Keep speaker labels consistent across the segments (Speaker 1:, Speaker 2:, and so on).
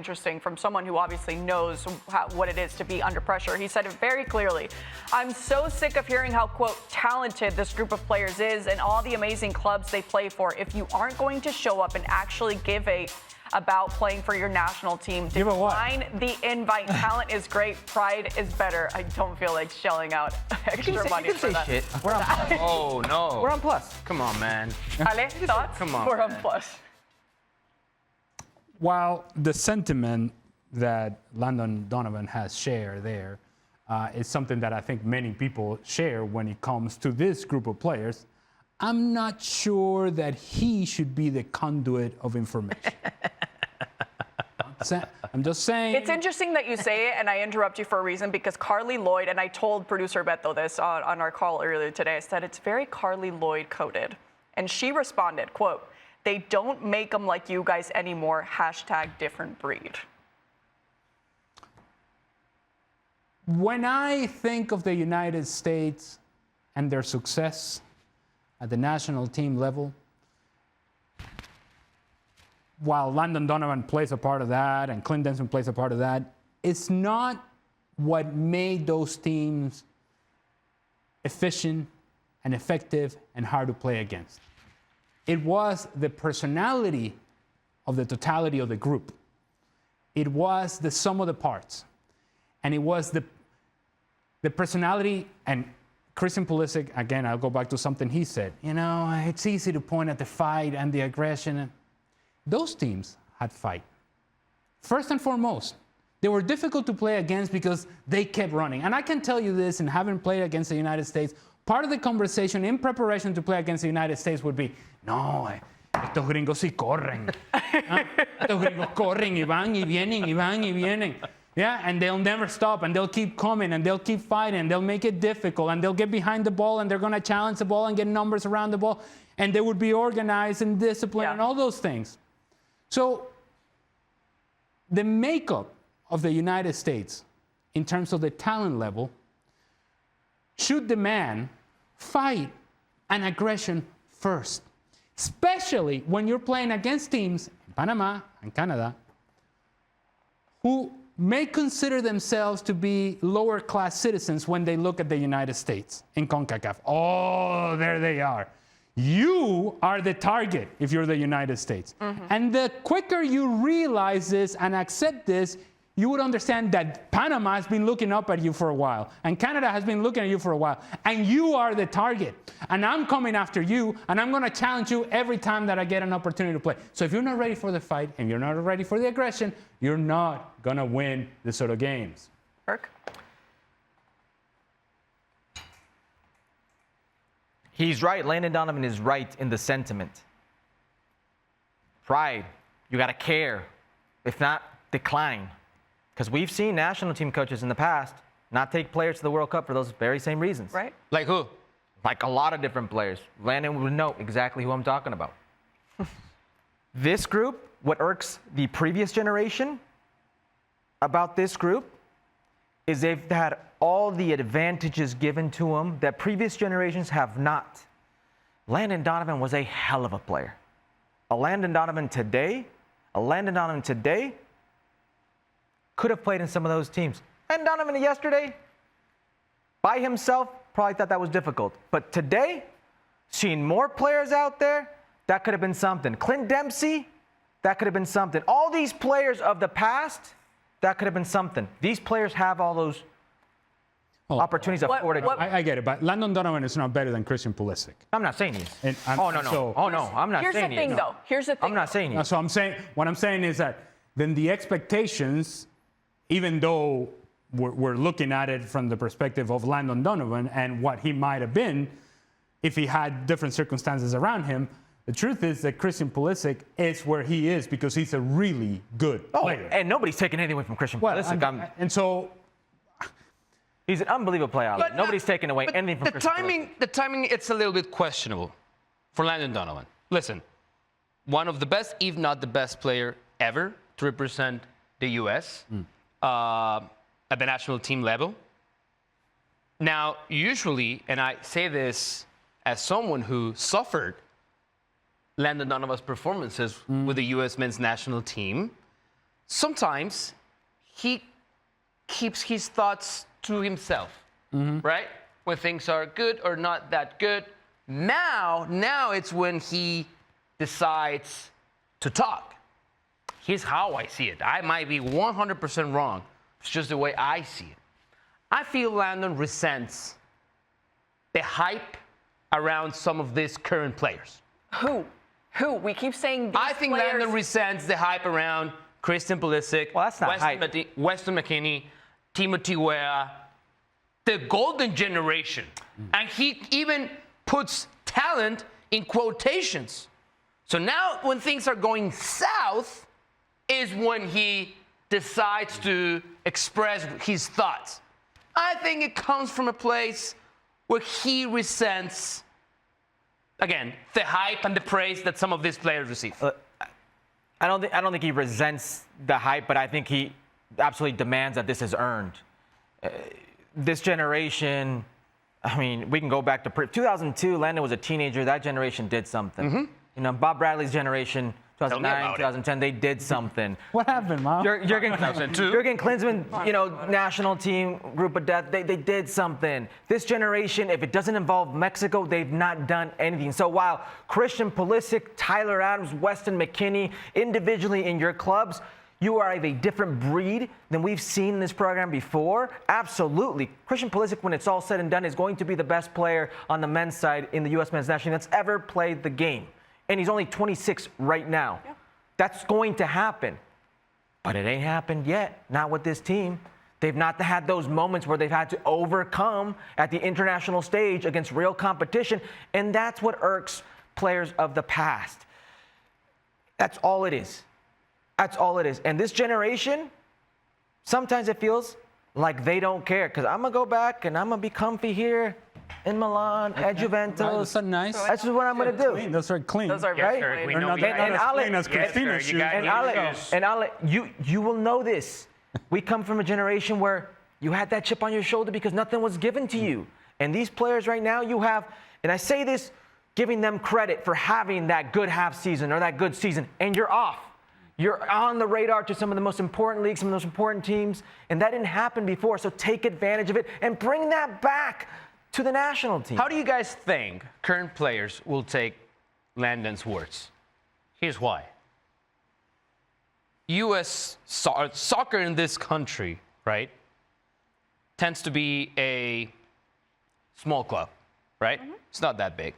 Speaker 1: Interesting from someone who obviously knows what it is to be under pressure. He said it very clearly. I'm so sick of hearing how, quote, talented this group of players is and all the amazing clubs they play for. If you aren't going to show up and actually give about playing for your national team, decline the invite. Talent is great. Pride is better. I don't feel like shelling out extra money for that.
Speaker 2: Shit. We're on plus. Oh, no.
Speaker 3: We're on plus.
Speaker 2: Come on, man.
Speaker 1: Ale, thoughts?
Speaker 2: Come on,
Speaker 1: We're on
Speaker 2: man.
Speaker 1: plus.
Speaker 4: While the sentiment that Landon Donovan has shared there is something that I think many people share when it comes to this group of players, I'm not sure that he should be the conduit of information. I'm just saying.
Speaker 1: It's interesting that you say it, and I interrupt you for a reason, because Carly Lloyd, and I told producer Beto this on our call earlier today, I said it's very Carly Lloyd coded. And she responded, quote, "They don't make them like you guys anymore. # different breed."
Speaker 4: When I think of the United States and their success at the national team level, while Landon Donovan plays a part of that and Clint Dempsey plays a part of that, it's not what made those teams efficient and effective and hard to play against. It was the personality of the totality of the group. It was the sum of the parts. And it was the personality, and Christian Pulisic, again, I'll go back to something he said. You know, it's easy to point at the fight and the aggression. Those teams had fight. First and foremost, they were difficult to play against because they kept running. And I can tell you this, and having played against the United States, part of the conversation in preparation to play against the United States would be, no, estos gringos sí corren. Estos gringos corren y van y vienen y van y vienen. Yeah, and they'll never stop, and they'll keep coming, and they'll keep fighting, and they'll make it difficult, and they'll get behind the ball, and they're going to challenge the ball and get numbers around the ball, and they would be organized and disciplined and all those things. So the makeup of the United States in terms of the talent level should demand fight and aggression first, especially when you're playing against teams in Panama and Canada who may consider themselves to be lower class citizens when they look at the United States in CONCACAF. Oh, there they are. You are the target if you're the United States. Mm-hmm. And the quicker you realize this and accept this, you would understand that Panama has been looking up at you for a while, and Canada has been looking at you for a while, and you are the target. And I'm coming after you, and I'm going to challenge you every time that I get an opportunity to play. So if you're not ready for the fight and you're not ready for the aggression, you're not going to win this sort of games.
Speaker 1: Kirk?
Speaker 3: He's right. Landon Donovan is right in the sentiment. Pride. You got to care. If not, decline. Because we've seen national team coaches in the past not take players to the World Cup for those very same reasons.
Speaker 1: Right.
Speaker 2: Like who?
Speaker 3: Like a lot of different players. Landon would know exactly who I'm talking about. This group, what irks the previous generation about this group is they've had all the advantages given to them that previous generations have not. Landon Donovan was a hell of a player. A Landon Donovan today could have played in some of those teams. And Donovan yesterday, by himself, probably thought that was difficult. But today, seeing more players out there, that could have been something. Clint Dempsey, that could have been something. All these players of the past, that could have been something. These players have all those opportunities afforded.
Speaker 4: I get it, but Landon Donovan is not better than Christian Pulisic.
Speaker 3: I'm not saying he is.
Speaker 4: And
Speaker 3: I'm not saying he is.
Speaker 1: Here's the thing.
Speaker 3: I'm not saying he is.
Speaker 4: So what I'm saying is that then the expectations, even though we're looking at it from the perspective of Landon Donovan and what he might have been if he had different circumstances around him, the truth is that Christian Pulisic is where he is because he's a really good player.
Speaker 3: And nobody's taking anything away from Christian Pulisic.
Speaker 4: And so
Speaker 3: he's an unbelievable player.
Speaker 2: But
Speaker 3: nobody's taking away anything from Christian Pulisic.
Speaker 2: The timing, it's a little bit questionable for Landon Donovan. Listen, one of the best, if not the best player ever to represent the U.S. At the national team level. Now, usually, and I say this as someone who suffered Landon Donovan's performances with the U.S. men's national team, sometimes he keeps his thoughts to himself, right? When things are good or not that good. Now it's when he decides to talk. Here's how I see it. I might be 100% wrong. It's just the way I see it. I feel Landon resents the hype around some of these current players.
Speaker 1: Who? We keep saying these
Speaker 2: I think
Speaker 1: players.
Speaker 2: Landon resents the hype around Christian Pulisic,
Speaker 3: Well, that's not hype.
Speaker 2: Weston McKennie, Timothy Weah, the golden generation. And he even puts talent in quotations. So now when things are going south is when he decides to express his thoughts. I think it comes from a place where he resents, again, the hype and the praise that some of these players receive.
Speaker 3: I don't think he resents the hype, but I think he absolutely demands that this is earned. This generation, I mean, we can go back to 2002. Landon was a teenager. That generation did something. You know, Bob Bradley's generation, 2009, 2010, they did something.
Speaker 4: What happened, Mom?
Speaker 3: Jurgen Klinsmann, you know, national team, group of death, they did something. This generation, if it doesn't involve Mexico, they've not done anything. So while Christian Pulisic, Tyler Adams, Weston McKennie, individually in your clubs, you are of a different breed than we've seen in this program before. Absolutely. Christian Pulisic, when it's all said and done, is going to be the best player on the men's side in the U.S. men's national team that's ever played the game. And he's only 26 right now. Yeah. That's going to happen. But it ain't happened yet. Not with this team. They've not had those moments where they've had to overcome at the international stage against real competition. And that's what irks players of the past. That's all it is. That's all it is. And this generation, sometimes it feels like they don't care. Because I'm going to go back and I'm going to be comfy here in Milan, at Juventus.
Speaker 4: Those are nice.
Speaker 3: That's just what I'm going to do.
Speaker 4: Clean. Those are clean.
Speaker 1: Those are very
Speaker 3: Right?
Speaker 1: clean.
Speaker 2: We know
Speaker 4: They're not as clean as Christina's shoes.
Speaker 3: And I'll let you will know this. We come from a generation where you had that chip on your shoulder because nothing was given to you. And these players right now, you have, and I say this giving them credit for having that good half season or that good season, and you're off. You're on the radar to some of the most important leagues, some of the most important teams, and that didn't happen before. So take advantage of it and bring that back to the national team.
Speaker 2: How do you guys think current players will take Landon's words? Here's why. U.S. soccer in this country, right, tends to be a small club, right? It's not that big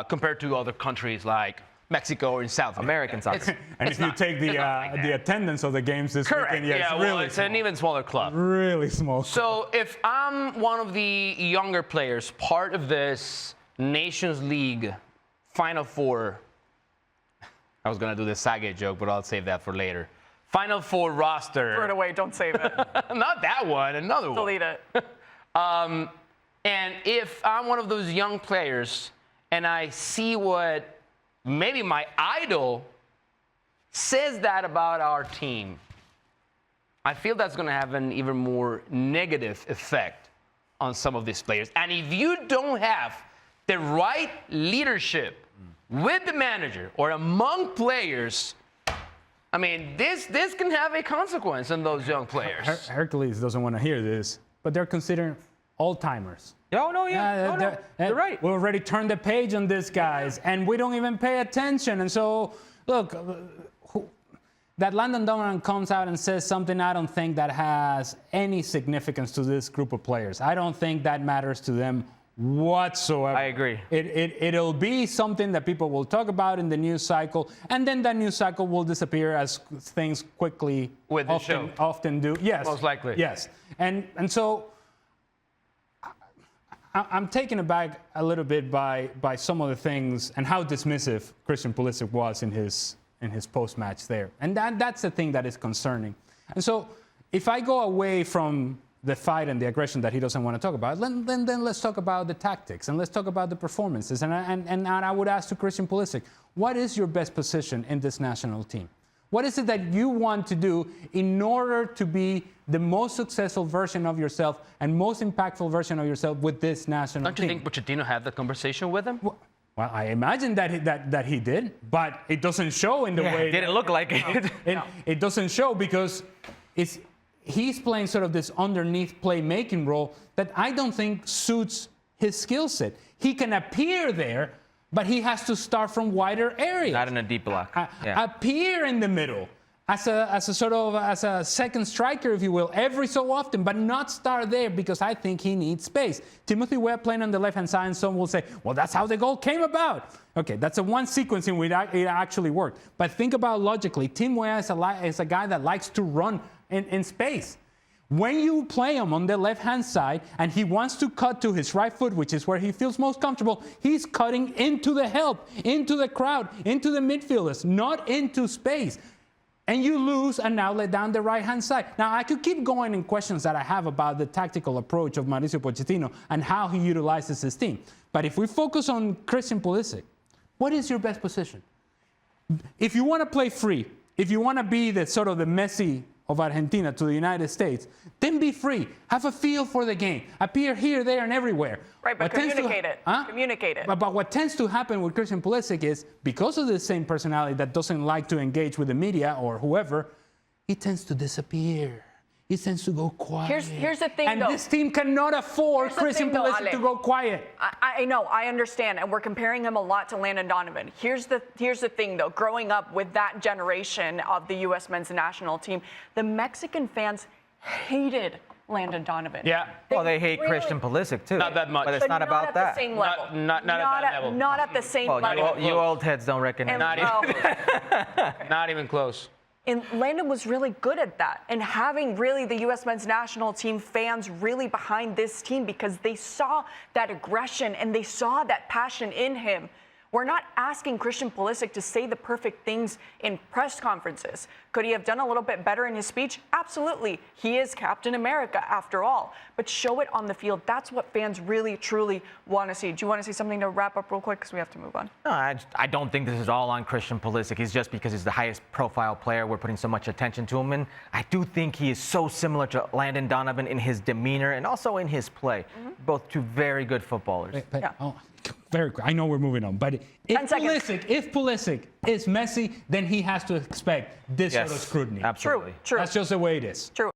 Speaker 2: compared to other countries like Mexico or in South
Speaker 3: American soccer.
Speaker 4: And if you take the attendance of the games this weekend, yeah, it's really
Speaker 2: it's
Speaker 4: small.
Speaker 2: an even smaller club.
Speaker 4: Really small.
Speaker 2: So if I'm one of the younger players, part of this Nations League Final Four, I was going to do the Sage joke, but I'll save that for later. Final Four roster.
Speaker 1: Throw it away. Don't save it.
Speaker 2: Not that one, another one.
Speaker 1: Delete it.
Speaker 2: And if I'm one of those young players and I see what maybe my idol says that about our team, I feel that's going to have an even more negative effect on some of these players. And if you don't have the right leadership with the manager or among players, I mean, this can have a consequence on those young players.
Speaker 4: Hercules doesn't want to hear this, but they're considered all-timers.
Speaker 3: Oh, no, you're right.
Speaker 4: We already turned the page on this, guys, and we don't even pay attention. And so, look, that Landon Donovan comes out and says something I don't think that has any significance to this group of players. I don't think that matters to them whatsoever.
Speaker 3: I agree.
Speaker 4: It'll be something that people will talk about in the news cycle, and then that news cycle will disappear as things quickly often do. Yes.
Speaker 2: Most likely.
Speaker 4: Yes. And so I'm taken aback a little bit by some of the things and how dismissive Christian Pulisic was in his post-match there. And that's the thing that is concerning. And so if I go away from the fight and the aggression that he doesn't want to talk about, then let's talk about the tactics and let's talk about the performances. And I would ask to Christian Pulisic, what is your best position in this national team? What is it that you want to do in order to be the most successful version of yourself and most impactful version of yourself with this national team?
Speaker 2: Don't you think Pochettino had that conversation with him?
Speaker 4: Well, I imagine that he did, but it doesn't show in the way.
Speaker 3: It didn't look like it.
Speaker 4: It doesn't show because he's playing sort of this underneath playmaking role that I don't think suits his skill set. He can appear there, but he has to start from wider areas.
Speaker 3: Not in a deep block.
Speaker 4: Appear in the middle as a second striker, if you will, every so often, but not start there because I think he needs space. Timothy Webb playing on the left-hand side, and some will say, well, that's how the goal came about. Okay, that's a one sequence in which it actually worked. But think about logically. Tim Weah is a guy that likes to run in space. When you play him on the left-hand side and he wants to cut to his right foot, which is where he feels most comfortable, he's cutting into the help, into the crowd, into the midfielders, not into space. And you lose an outlet down the right-hand side. Now, I could keep going in questions that I have about the tactical approach of Mauricio Pochettino and how he utilizes his team. But if we focus on Christian Pulisic, what is your best position? If you want to play free, if you want to be the sort of the Messi of Argentina to the United States, then be free. Have a feel for the game. Appear here, there, and everywhere.
Speaker 1: Right, but communicate it. Communicate it.
Speaker 4: But what tends to happen with Christian Pulisic is, because of the same personality that doesn't like to engage with the media or whoever, he tends to disappear. He tends to go quiet.
Speaker 1: Here's the thing,
Speaker 4: and
Speaker 1: though.
Speaker 4: this team cannot afford Christian Pulisic to go quiet.
Speaker 1: I know, I understand, and we're comparing him a lot to Landon Donovan. Here's the thing, though. Growing up with that generation of the U.S. men's national team, the Mexican fans hated Landon Donovan.
Speaker 2: Yeah.
Speaker 3: They hate Christian Pulisic, too.
Speaker 2: Not that much.
Speaker 3: But it's not about that.
Speaker 1: At the same level.
Speaker 2: Not at that level.
Speaker 1: Not at the same level.
Speaker 3: You old heads don't recognize.
Speaker 2: Not even close.
Speaker 1: And Landon was really good at that, and having really the U.S. men's national team fans really behind this team because they saw that aggression and they saw that passion in him. We're not asking Christian Pulisic to say the perfect things in press conferences. Could he have done a little bit better in his speech? Absolutely. He is Captain America after all. But show it on the field. That's what fans really, truly want to see. Do you want to say something to wrap up real quick? Because we have to move on.
Speaker 3: No, I don't think this is all on Christian Pulisic. He's just because he's the highest profile player. We're putting so much attention to him. And I do think he is so similar to Landon Donovan in his demeanor and also in his play. Both two very good footballers.
Speaker 4: Very quick. I know we're moving on, but if Pulisic is Messi, then he has to expect this sort of scrutiny.
Speaker 3: Absolutely.
Speaker 1: True.
Speaker 4: That's just the way it is.
Speaker 1: True.